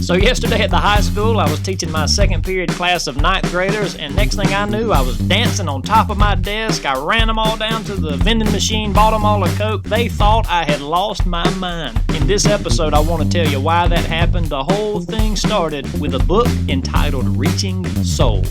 So yesterday at the high school, I was teaching my second period class of ninth graders, and next thing I knew, I was dancing on top of my desk. I ran them all down to the vending machine, bought them all a Coke. They thought I had lost my mind. In this episode, I want to tell you why that happened. The whole thing started with a book entitled Reaching Soul.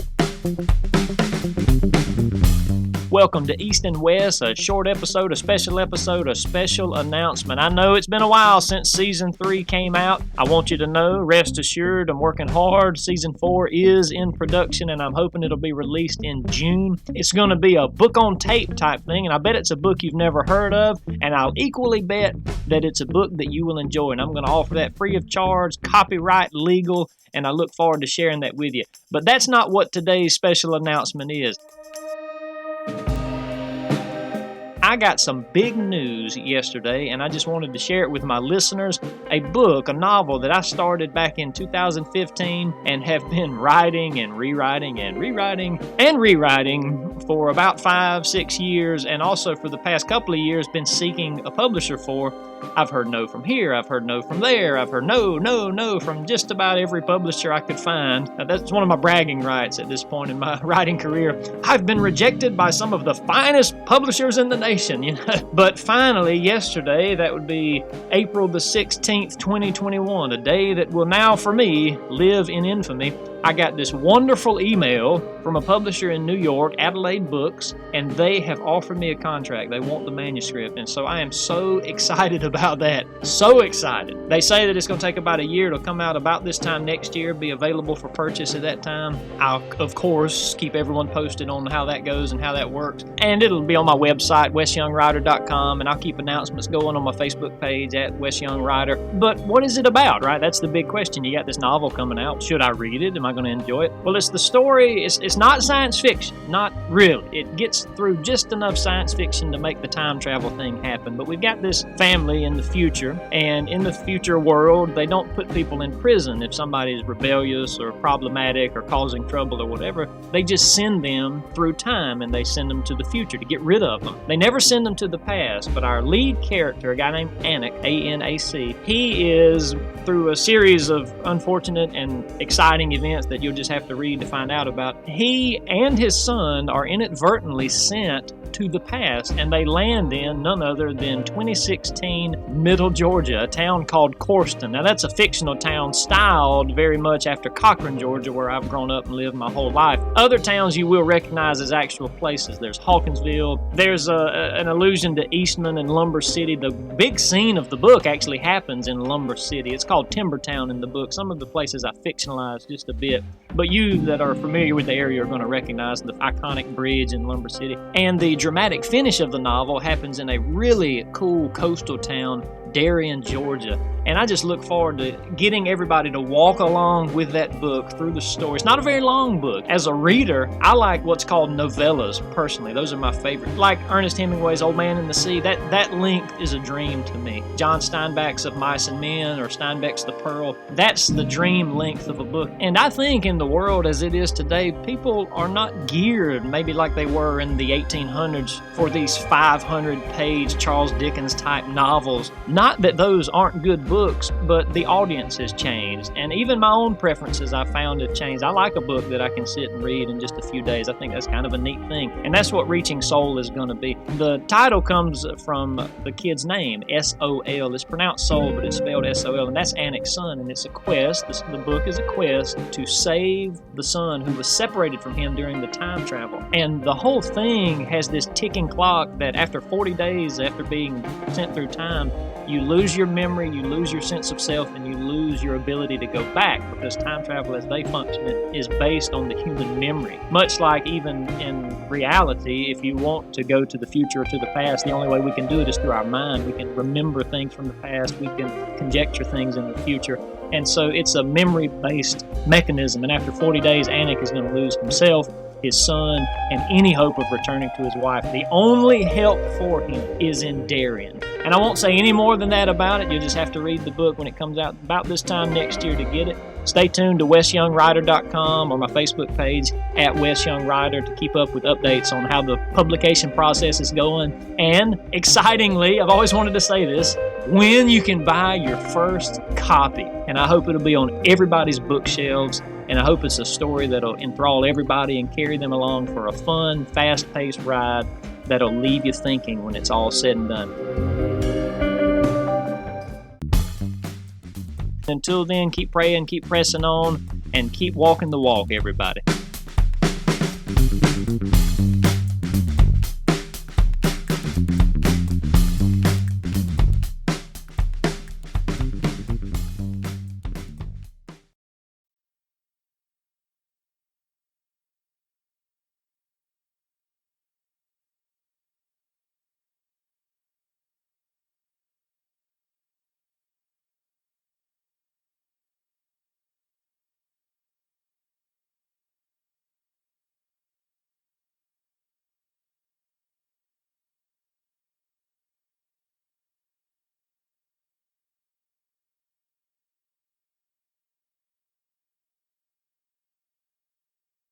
Welcome to East and West, a short episode, a special announcement. I know it's been a while since Season 3 came out. I want you to know, rest assured, I'm working hard. Season 4 is in production, and I'm hoping it'll be released in June. It's going to be a book on tape type thing, and I bet it's a book you've never heard of, and I'll equally bet that it's a book that you will enjoy, and I'm going to offer that free of charge, copyright legal, and I look forward to sharing that with you. But that's not what today's special announcement is. I got some big news yesterday, and I just wanted to share it with my listeners. A book, a novel that I started back in 2015 and have been writing and rewriting for about 5-6 years, and also for the past couple of years been seeking a publisher for. I've heard no from here, I've heard no from there, I've heard no from just about every publisher I could find. Now, that's one of my bragging rights at this point in my writing career. I've been rejected by some of the finest publishers in the nation, you know. But finally, yesterday, that would be April the 16th, 2021, a day that will now, for me, live in infamy. I got this wonderful email from a publisher in New York, Adelaide Books, and they have offered me a contract. They want the manuscript, and so I am so excited about that. So excited. They say that it's going to take about a year. It'll come out about this time next year, be available for purchase at that time. I'll, of course, keep everyone posted on how that goes and how that works, and it'll be on my website, westyoungwriter.com, and I'll keep announcements going on my Facebook page at westyoungwriter. But what is it about, right? That's the big question. You got this novel coming out. Should I read it? Am I going to enjoy it? Well, it's the story. It's not science fiction. Not really. It gets through just enough science fiction to make the time travel thing happen. But we've got this family in the future, and in the future world, they don't put people in prison if somebody is rebellious or problematic or causing trouble or whatever. They just send them through time, and they send them to the future to get rid of them. They never send them to the past, but our lead character, a guy named Anik, A-N-A-C, he is, through a series of unfortunate and exciting events that you'll just have to read to find out about, he and his son are inadvertently sent to the past, and they land in none other than 2016 Middle Georgia, a town called Corston. Now, that's a fictional town styled very much after Cochran, Georgia, where I've grown up and lived my whole life. Other towns you will recognize as actual places. There's Hawkinsville. There's an allusion to Eastman and Lumber City. The big scene of the book actually happens in Lumber City. It's called Timbertown in the book. Some of the places I fictionalized just a bit, but you that are familiar with the area are going to recognize the iconic bridge in Lumber City. And the dramatic finish of the novel happens in a really cool coastal town, Darien, Georgia. And I just look forward to getting everybody to walk along with that book through the story. It's not a very long book. As a reader, I like what's called novellas, personally. Those are my favorite. Like Ernest Hemingway's Old Man and the Sea, that length is a dream to me. John Steinbeck's Of Mice and Men or Steinbeck's The Pearl, that's the dream length of a book. And I think in the world as it is today, people are not geared, maybe like they were in the 1800s, for these 500-page Charles Dickens type novels. Not that those aren't good books, but the audience has changed. And even my own preferences I found have changed. I like a book that I can sit and read in just a few days. I think that's kind of a neat thing. And that's what Reaching Soul is going to be. The title comes from the kid's name, S-O-L. It's pronounced soul, but it's spelled S-O-L. And that's Anik's son. And it's a quest. The book is a quest to save the son who was separated from him during the time travel. And the whole thing has this ticking clock that after 40 days after being sent through time, you lose your memory, you lose your sense of self, and you lose your ability to go back, because time travel as they function is based on the human memory. Much like even in reality, if you want to go to the future or to the past, the only way we can do it is through our mind. We can remember things from the past, we can conjecture things in the future. And so it's a memory-based mechanism, and after 40 days, Anik is going to lose himself, his son, and any hope of returning to his wife. The only help for him is in Darien. And I won't say any more than that about it. You'll just have to read the book when it comes out about this time next year to get it. Stay tuned to westyoungwriter.com or my Facebook page at westyoungwriter to keep up with updates on how the publication process is going. And excitingly, I've always wanted to say this, when you can buy your first copy. and I hope it'll be on everybody's bookshelves, and I hope it's a story that'll enthrall everybody and carry them along for a fun, fast-paced ride that'll leave you thinking when it's all said and done. Until then, keep praying, keep pressing on, and keep walking the walk, everybody.